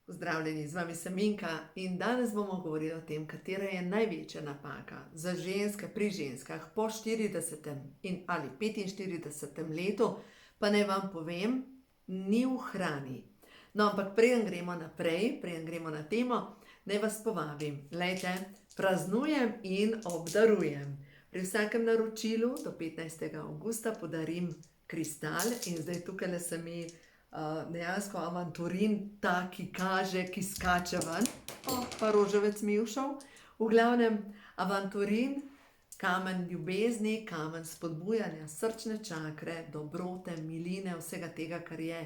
Pozdravljeni, z vami sem Minka in danes bomo govorili o tem, katera je največja napaka za ženske pri ženskah po 40. in ali 45. letu, pa naj vam povem, ni v hrani. No, ampak preden gremo naprej, preden gremo na temo, naj vas povabim. Glejte, praznujem in obdarujem. Pri vsakem naročilu do 15. avgusta podarim kristal in zdaj tukaj se mi dejansko avanturin, ta, ki kaže, ki skače ven. Pa roževec mi je všel. V glavnem, avanturin, kamen ljubezni, kamen spodbujanja srčne čakre, dobrote, miline, vsega tega, kar je,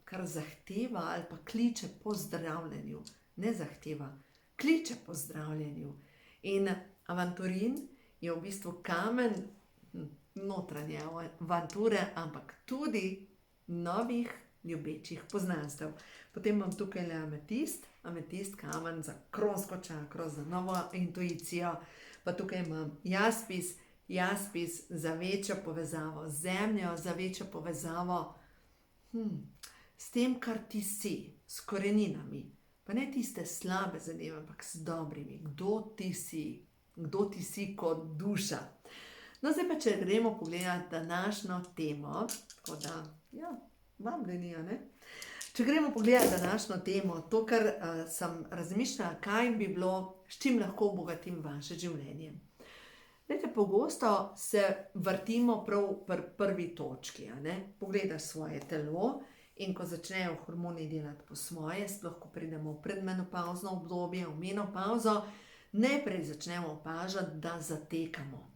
kar zahteva ali pa kliče po zdravljenju. Ne zahteva, kliče po zdravljenju. In avanturin je v bistvu kamen notranje avanture, ampak tudi novih ljubečih poznanstev. Potem imam tukaj le ametist kamen za kronsko čakro, za novo intuicijo. Pa tukaj imam jaspis za večjo povezavo z zemljo, za večjo povezavo s tem, kar ti si, s koreninami. Pa ne tiste slabe zadeve, ampak s dobrimi. Kdo ti si kot duša. No, zdaj pa, če gremo pogledati današnjo temo, tako da, ja, vam gledija, ne? Če gremo pogledati današnjo temo, to, kar sem razmišljala, kaj bi bilo, s čim lahko obogatim vaše življenje. Glejte, pogosto se vrtimo prav pri prvi točki, a ne? Pogledaš svoje telo in ko začnejo hormoni delati po svoje, sploh ko pridemo v predmenopavzno obdobje, v menopavzo, najprej začnemo opažati, da zatekamo.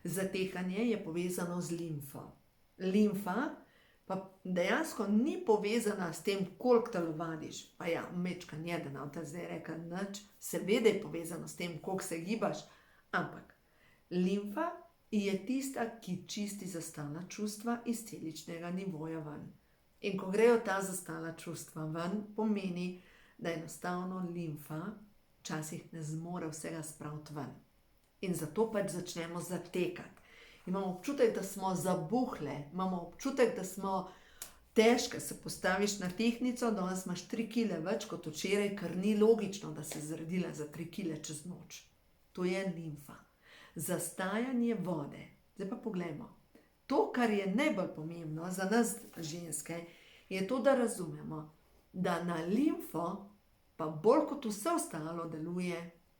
Zatekanje je povezano z limfo. Limfa pa dejansko ni povezana s tem, koliko telovadiš. Pa ja, mečkan je, da nam ta zdaj reka nič. Seveda je povezano s tem, koliko se gibaš. Ampak limfa je tista, ki čisti zastala čustva iz celičnega nivoja ven. In ko grejo ta zastala čustva ven, pomeni, da enostavno limfa včasih ne zmore vsega spraviti ven. In zato pač začnemo zatekati. Imamo občutek, da smo zabuhle, imamo občutek, da smo težke. Se postaviš na tehtnico, danes imaš 3 kile več kot včeraj, ker ni logično, da si zredila za 3 kile čez noč. To je limfa. Zastajanje vode. Zdaj pa poglejmo. To, kar je najbolj pomembno za nas ženske, je to, da razumemo, da na limfo pa bolj kot vse ostalo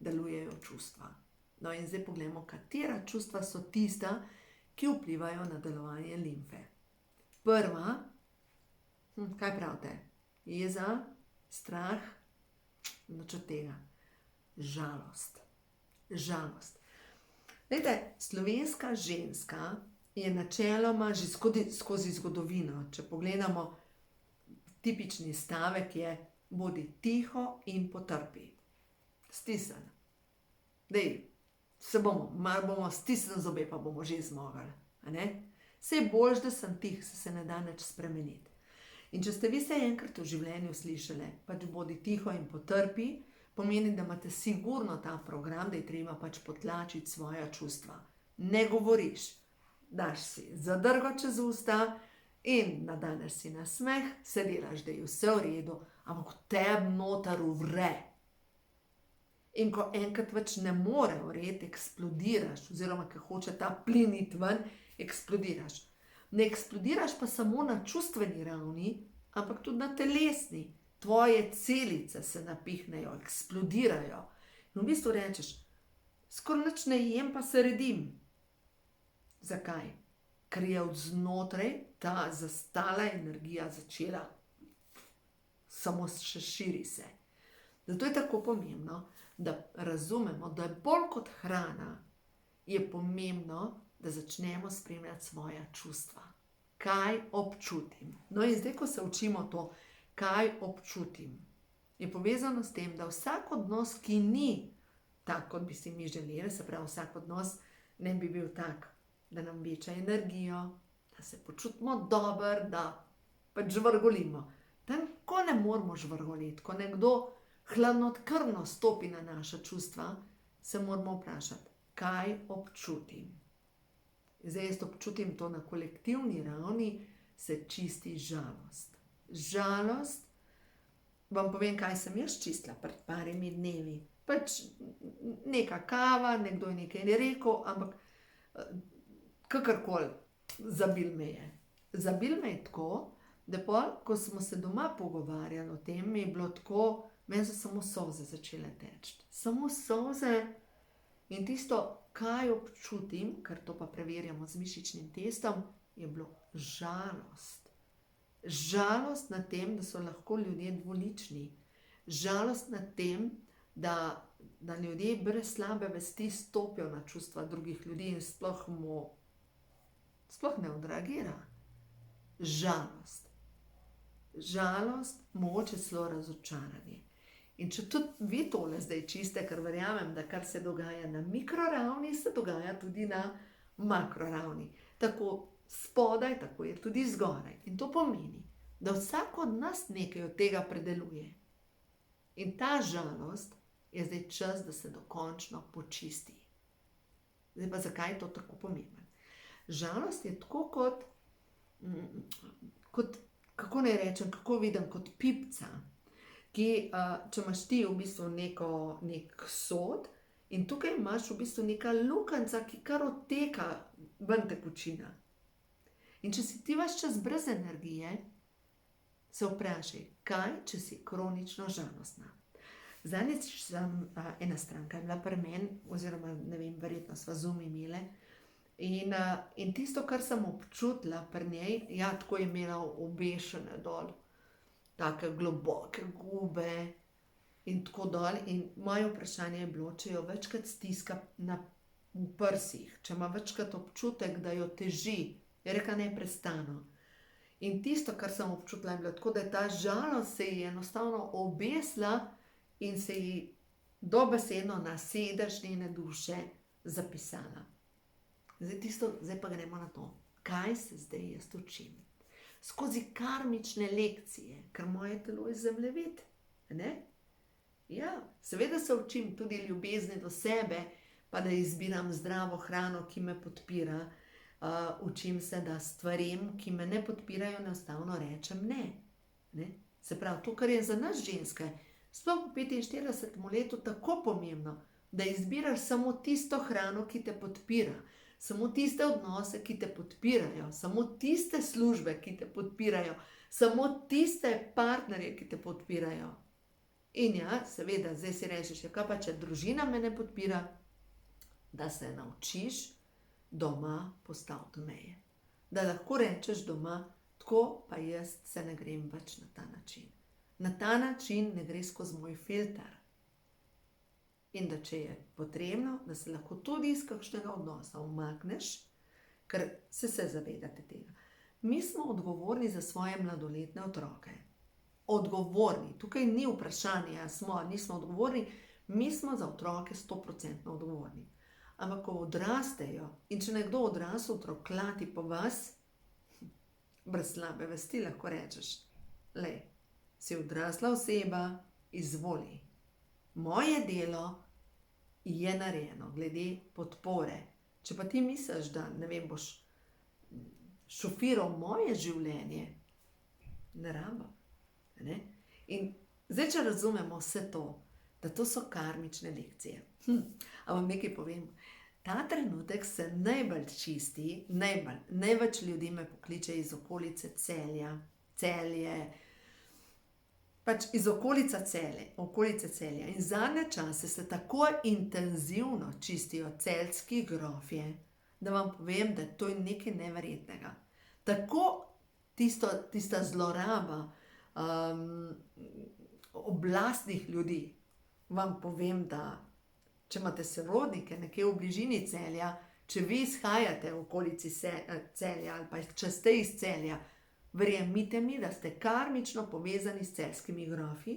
delujejo čustva. No in zdaj poglejmo, katera čustva so tista, ki vplivajo na delovanje limfe. Prva, kaj pravite? Jeza, strah, nič od tega. Žalost. Glejte, slovenska ženska je načeloma že skozi zgodovino. Če pogledamo, tipični stavek je: bodi tiho in potrpi. Stisn. Dej, malo bomo stisnili zobe, pa bomo že zmogli. Saj je boljš, da sem tih, se ne da nič spremeniti. In če ste vi se enkrat v življenju slišali, pač bodi tiho in potrpi, pomeni, da imate sigurno ta program, da je treba pač potlačiti svoja čustva. Ne govoriš, daš si zadrgo čez usta in nadaneš si na smeh, se delaš, da je vse v redu, ampak v tebi noter vre. In ko enkrat več ne more vreti, eksplodiraš, oziroma ko hoče ta plin iti ven, eksplodiraš. Ne eksplodiraš pa samo na čustveni ravni, ampak tudi na telesni. Tvoje celice se napihnejo, eksplodirajo. In v bistvu rečeš, skoraj nič ne jem, pa se redim. Zakaj? Ker je od znotraj ta zastala energija začela, samo še širi se. Zato je tako pomembno, da razumemo, da bolj kot hrana je pomembno, da začnemo spremljati svoja čustva. Kaj občutim? No in zdaj, ko se učimo to, kaj občutim, je povezano s tem, da vsak odnos, ki ni tak, kot bi si mi želeli, se pravi, vsak odnos ne bi bil tak, da nam veča energijo, da se počutimo dobro, da pač žvrgolimo. Ko ne moramo žvrgoliti, ko nekdo hladnokrvno stopi na naša čustva, se moramo vprašati, kaj občutim. Zdaj jaz občutim to na kolektivni ravni, se čisti žalost. Žalost vam povem, kaj sem jaz čistila pred parimi dnevi. Pač neka kava, nekdo je nekaj rekel, ampak kakorkoli, zabil me je. Zabil me je tako, da pol, ko smo se doma pogovarjali o tem, mi je bilo tako, meni so samo solze začele teči. Samo solze in tisto, kaj občutim, ker to pa preverjamo z mišičnim testom, je bilo žalost. Žalost nad tem, da so lahko ljudje dvolični. Žalost nad tem, da ljudje brez slabe vesti stopijo na čustva drugih ljudi in sploh ne odreagira. Žalost. Žalost, mogoče celo razočaranje. In če tudi vi tole zdaj čiste, ker verjamem, da kar se dogaja na mikroravni, se dogaja tudi na makroravni. Tako spodaj, tako je tudi zgoraj. In to pomeni, da vsak od nas nekaj od tega predeluje. In ta žalost je zdaj čas, da se dokončno počisti. Zdaj pa zakaj je to tako pomembno? Žalost je tako kot kako naj rečem, kako vidim, kot pipca, ki, če imaš ti v bistvu nek sod in tukaj imaš v bistvu neka lukenca, ki kar odteka ven tekočina. In če si ti ves čas brez energije, se vprašaj, kaj, če si kronično žalostna. Zadnjič sem, ena stranka je bila pri meni, oziroma ne vem, verjetno sva Zoom imele, in tisto, kar sem občutila pri njej, ja, tako je imela obešene dol, take globoke gube in tako dol. In moje vprašanje je bilo, če jo večkrat stiska v prsih, če ima večkrat občutek, da jo teži, je rekla neprestano. In tisto, kar sem občutila, je bilo tako, da je ta žalost se ji enostavno obesila in se ji dobesedno na sedež njene duše zapisala. Zdaj pa gremo na to, kaj se zdaj jaz učim. Skozi karmične lekcije, ker moje telo je zemljevid, ne? Ja, seveda se učim tudi ljubezni do sebe, pa da izbiram zdravo hrano, ki me podpira. Učim se, da stvarem, ki me ne podpirajo, enostavno rečem ne. Se pravi, to, kar je za nas ženske, sploh v 45. letu tako pomembno, da izbiraš samo tisto hrano, ki te podpira, samo tiste odnose, ki te podpirajo, samo tiste službe, ki te podpirajo, samo tiste partnerje, ki te podpirajo. In ja, seveda, zdaj si rečeš, kaj pa, če družina me ne podpira, da se naučiš doma postaviti meje. Da lahko rečeš doma, tako pa jaz se ne grem več na ta način. Na ta način ne gre skozi moj filter. In da če je potrebno, da se lahko tudi iz kakšnega odnosa umakneš, ker se zavedate tega. Mi smo odgovorni za svoje mladoletne otroke. Odgovorni. Tukaj ni vprašanje, ali smo ali nismo odgovorni, mi smo za otroke 100% odgovorni. Ampak ko odrastejo in če nekdo odrasel otrok klati po vas, brez slabe vesti lahko rečeš, lej, si odrasla oseba, izvoli. Moje delo je narejeno glede podpore. Če pa ti misliš, da ne vem, boš šofiral moje življenje, ne rabim. Ne? In zdaj, če razumemo vse to, da to so karmične lekcije. A vam nekaj povem. Ta trenutek se najbolj čisti, največ ljudi me pokliče iz okolice Celje, pač iz okolice Celja. In zadnje čase se tako intenzivno čistijo celjski grofje, da vam povem, da to je nekaj neverjetnega. Tako tista zloraba oblastnih ljudi, vam povem, da če imate sorodnike nekje v bližini Celja, če vi izhajate v okolici Celja ali pa če ste iz Celja, verjemite mi, da ste karmično povezani s celjskimi grofi,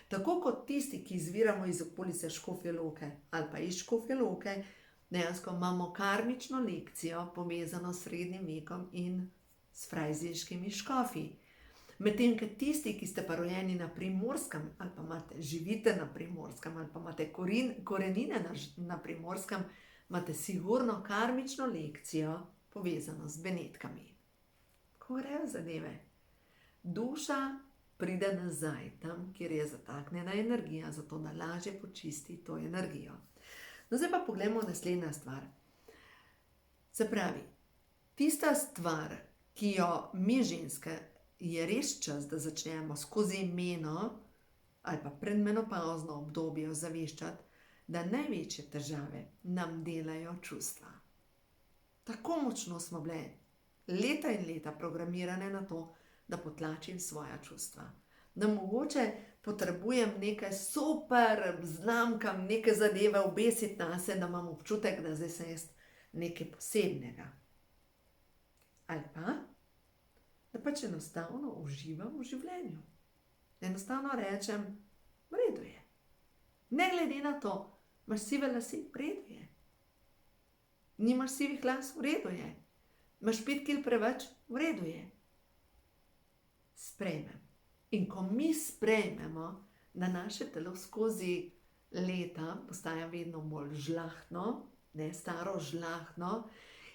tako kot tisti, ki izviramo iz okolice Škofje Loke ali pa iz Škofje Loke, dejansko imamo karmično lekcijo povezano s srednjim vekom in s frajzinškimi škofi. Medtem, ker tisti, ki ste pa rojeni na Primorskem ali pa živite na Primorskem ali pa imate korenine na Primorskem, imate sigurno karmično lekcijo povezano z Benetkami. Ko grejo zadeve. Duša pride nazaj tam, kjer je zataknjena energija, zato da lažje počisti to energijo. No, zdaj pa pogledamo naslednja stvar. Se pravi, tista stvar, ki jo mi ženske, je res čas, da začnemo skozi meno ali pa predmenopavzno obdobje ozaveščati, da največje težave nam delajo čustva. Tako močno smo bile leta in leta programirane na to, da potlačim svoja čustva. Da mogoče potrebujem neke super znamkam, neke zadeve obesiti nase, da imam občutek, da zdaj sem jaz nekaj posebnega. Ali pa, da pač enostavno uživam v življenju. Enostavno rečem, v redu je. Ne glede na to, imaš sive lase, v redu je. Nimaš sivih las, v redu je. Imaš 5 kil preveč, v redu je. Sprejmem. In ko mi sprejmemo, da naše telo skozi leta postaja vedno bolj žlahtno, ne staro žlahtno,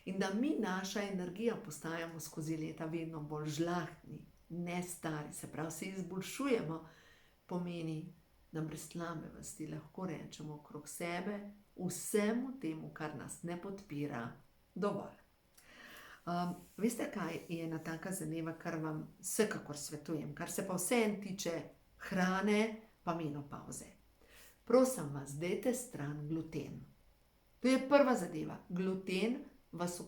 in da mi naša energija postajamo skozi leta vedno bolj žlahtni, ne stari, se pravi, se izboljšujemo, pomeni, da brez slabe vesti lahko rečemo okrog sebe vsemu temu, kar nas ne podpira, dovolj. Veste, kaj je ena taka zadeva, kar vam vsekakor svetujem, kar se pa vseeno tiče hrane pa menopavze. Prosim vas, dajte stran gluten. To je prva zadeva. Gluten vas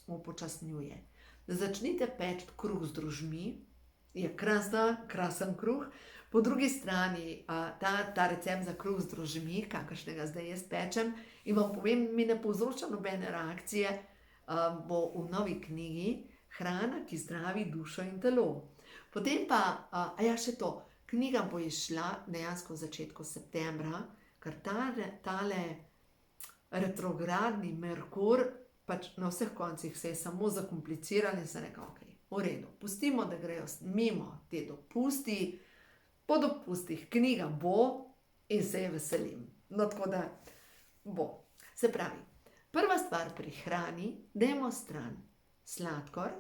upočasnjuje. Da začnite peči kruh z drožmi, je krasen kruh. Po drugi strani ta recept za kruh z drožmi, kakršnega zdaj jaz pečem, in vam povem, mi ne povzroča nobene reakcije, bo v novi knjigi Hrana, ki zdravi dušo in telo. Potem pa, še to, knjiga bo izšla dejansko v začetku septembra, ker tale retrogradni Merkur pač na vseh koncih se je samo zakompliciral in se rekel, ok, v redu, pustimo, da grejo mimo te dopusti, po dopustih knjiga bo in se je veselim. No, tako da bo. Se pravi, prva stvar pri hrani, dajmo stran sladkor.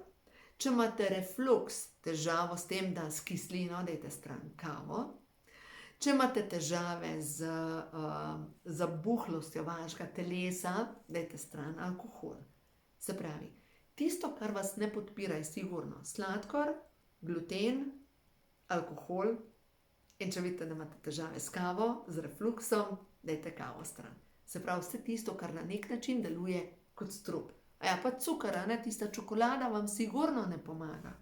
Če imate refluks, težavo s tem, da s kislino, dajte stran kavo. Če imate težave z zabuhlostjo vašega telesa, dajte stran alkohol. Se pravi, tisto, kar vas ne podpira, je sigurno sladkor, gluten, alkohol, in če vidite, da imate težave s kavo, z refluksom, dajte kavo stran. Se pravi, vse tisto, kar na nek način deluje kot strup. Pa cukor, tista čokolada vam sigurno ne pomaga.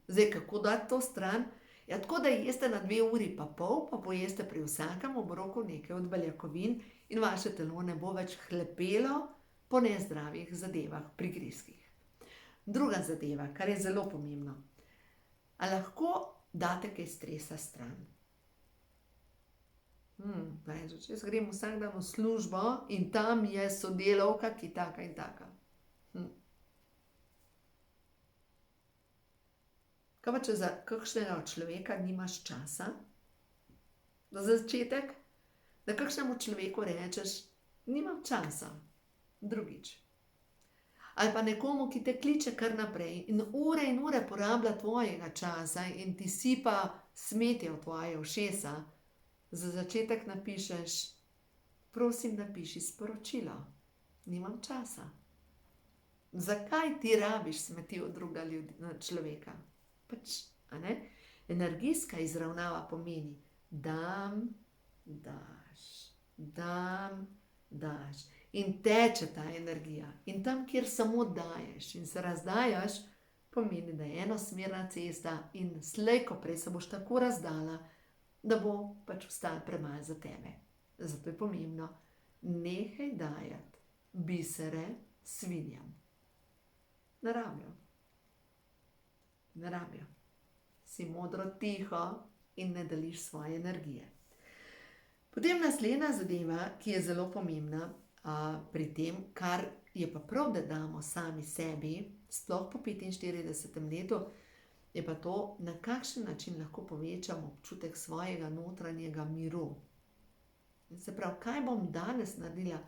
Zdaj, kako dati to stran? Tako da jeste na 2,5 uri, pa pojeste pri vsakem obroku nekaj od beljakovin in vaše telo ne bo več hlepelo po nezdravih zadevah, prigrizkih. Druga zadeva, kar je zelo pomembno. A lahko date kaj stresa stran? Jaz grem vsak dan v službo in tam je sodelavka, ki taka in taka. Kaj pa, če za kakšnega človeka nimaš časa? Za začetek, da kakšnemu človeku rečeš, nimam časa. Drugič. Ali pa nekomu, ki te kliče kar naprej in ure porablja tvojega časa in ti sipa smetje v tvoje ušesa, za začetek napišeš, prosim, napiši sporočilo. Nimam časa. Zakaj ti rabiš smeti od drugega človeka? Pač, energijska izravnava pomeni dam, daš, dam, daš. In teče ta energija. In tam, kjer samo daješ in se razdajaš, pomeni, da je enosmerna cesta in slej ko prej se boš tako razdala, da bo pač ostalo premalo za tebe. Zato je pomembno, nehaj dajati bisere svinjam. Ne rabijo. Ne rabijo. Si modro tiho in ne deliš svoje energije. Potem naslednja zadeva, ki je zelo pomembna pri tem, kar je pa prav, da damo sami sebi, sploh po 45. letu, je pa to, na kakšen način lahko povečamo občutek svojega notranjega miru. Se pravi, kaj bom danes naredila,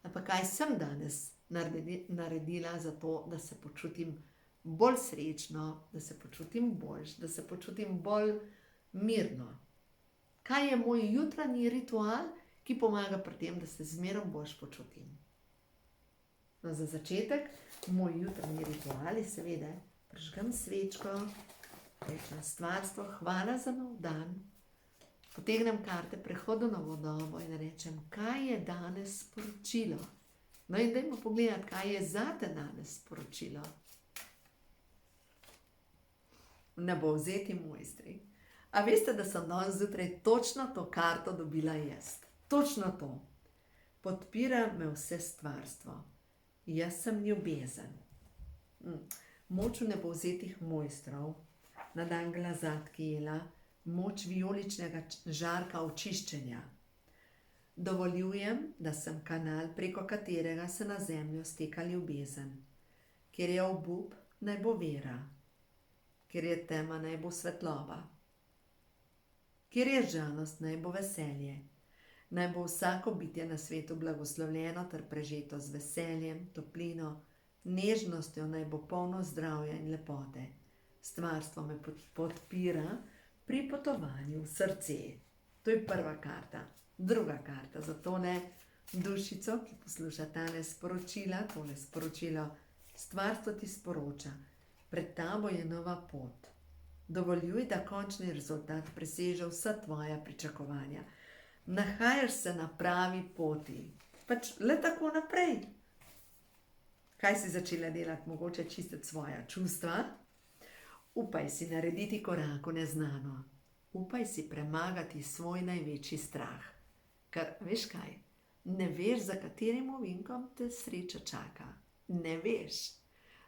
ali pa kaj sem danes naredila za to, da se počutim bolj srečno, da se počutim boljš, da se počutim bolj mirno. Kaj je moj jutranji ritual, ki pomaga pri tem, da se zmeraj boljš počutim? No, za začetek, moj jutranji ritual je seveda, prižgem svečko, rečem stvarstvo, hvala za nov dan, potegnem karte prehodu na novo dobo in rečem, kaj je danes sporočilo. No in dajmo pogledati, kaj je zate danes sporočilo. Nebovzeti mojstri. A veste, da sem danes zjutraj točno to karto dobila jaz? Točno to. Podpira me vse stvarstvo. Jaz sem ljubezen. Moč v nebovzetih mojstrov, na dan Glazatkiela, moč vijoličnega žarka očiščenja. Dovoljujem, da sem kanal, preko katerega se na zemljo steka ljubezen. Kjer je obup, naj bo vera. Kjer je tema, naj bo svetloba. Kjer je žalost, naj bo veselje. Naj bo vsako bitje na svetu blagoslovljeno ter prežeto z veseljem, toplino, nežnostjo, naj bo polno zdravja in lepote. Stvarstvo me podpira pri potovanju v srce. To je prva karta. Druga karta, za tole dušico, ki posluša tale sporočila, tole sporočilo, stvarstvo ti sporoča. Pred tabo je nova pot. Dovoljuj, da končni rezultat preseže vsa tvoja pričakovanja. Nahajaš se na pravi poti. Pač le tako naprej. Kaj si začela delati? Mogoče čistiti svoja čustva? Upaj si narediti korak v neznano. Upaj si premagati svoj največji strah. Ker, veš kaj, ne veš, za katerim ovinkom te sreča čaka. Ne veš.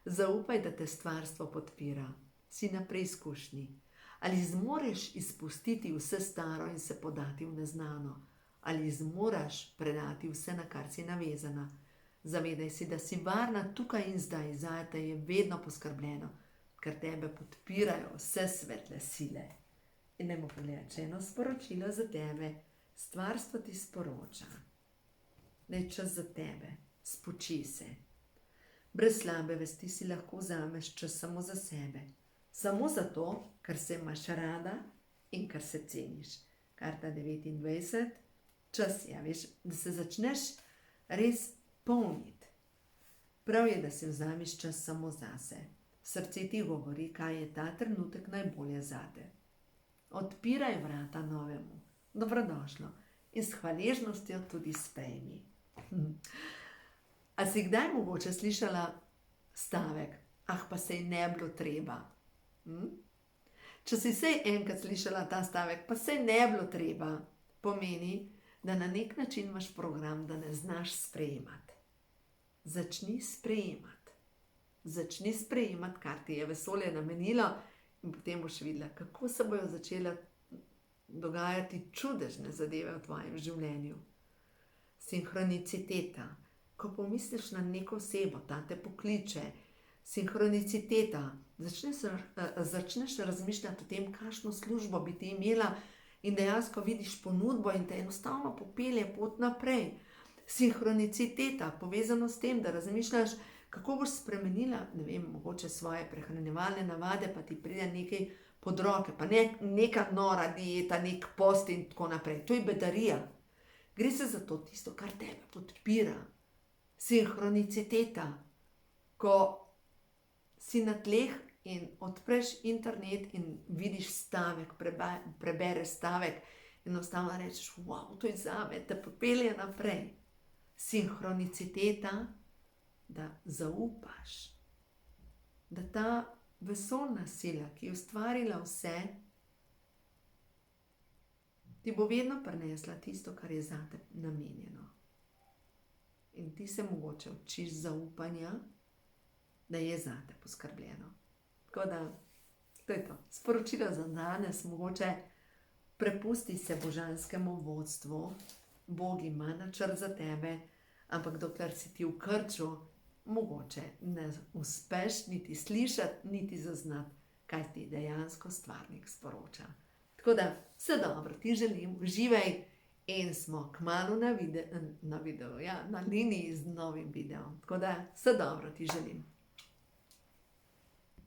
Zaupaj, da te stvarstvo podpira. Si na preizkušnji. Ali zmoreš izpustiti vse staro in se podati v neznano? Ali zmoraš predati vse, na kar si navezana? Zavedaj si, da si varna tukaj in zdaj. Zate je vedno poskrbljeno, ker tebe podpirajo vse svetle sile. In nemo pogledati eno sporočilo za tebe. Stvarstvo ti sporoča, da je čas za tebe, spoči se. Brez slabe vesti si lahko vzameš čas samo za sebe. Samo zato, ker se imaš rada in ker se ceniš. Karta 29, čas je, veš, da se začneš res polniti. Prav je, da si vzameš čas samo zase. Srce ti govori, kaj je ta trenutek najbolje zate. Odpiraj vrata novemu. Dobrodošlo in s hvaležnostjo tudi sprejmi. A si kdaj mogoče slišala stavek, ah, pa sej ne bilo treba? Če si sej enkrat slišala ta stavek, pa sej ne bilo treba, pomeni, da na nek način imaš program, da ne znaš sprejemati. Začni sprejemati. Začni sprejemati, kar ti je vesolje namenilo in potem boš videla, kako se bojo začele dogajati čudežne zadeve v tvojem življenju. Sinhroniciteta. Ko pomisliš na neko osebo, ta te pokliče, sinhroniciteta, začneš razmišljati o tem, kakšno službo bi ti imela in dejansko vidiš ponudbo in te enostavno popelje pot naprej. Sinhroniciteta, povezano s tem, da razmišljaš, kako boš spremenila, ne vem, mogoče svoje prehranjevalne navade, pa ti pride nekaj pod roke, pa neka nora dieta, nek post in tako naprej. To je bedarija. Gre se za to tisto, kar tebe podpira. Sinhroniciteta, ko si na tleh in odpreš internet in vidiš stavek, prebereš stavek in enostavno rečeš, wow, to je zame, te popelje naprej. Sinhroniciteta, da zaupaš, da ta vesoljna sila, ki je ustvarila vse, ti bo vedno prinesla tisto, kar je zate namenjeno. In ti se mogoče učiš zaupanja, da je zate poskrbljeno. Tako da, to je to. Sporočilo za danes, mogoče prepusti se božanskemu vodstvu, Bog ima načrt za tebe, ampak dokler si ti v krču, mogoče ne uspeš niti slišati, niti zaznati, kaj ti dejansko stvarnik sporoča. Tako da, vse dobro ti želim, uživaj in smo kmalu na liniji z novim videom. Tako da, vse dobro ti želim.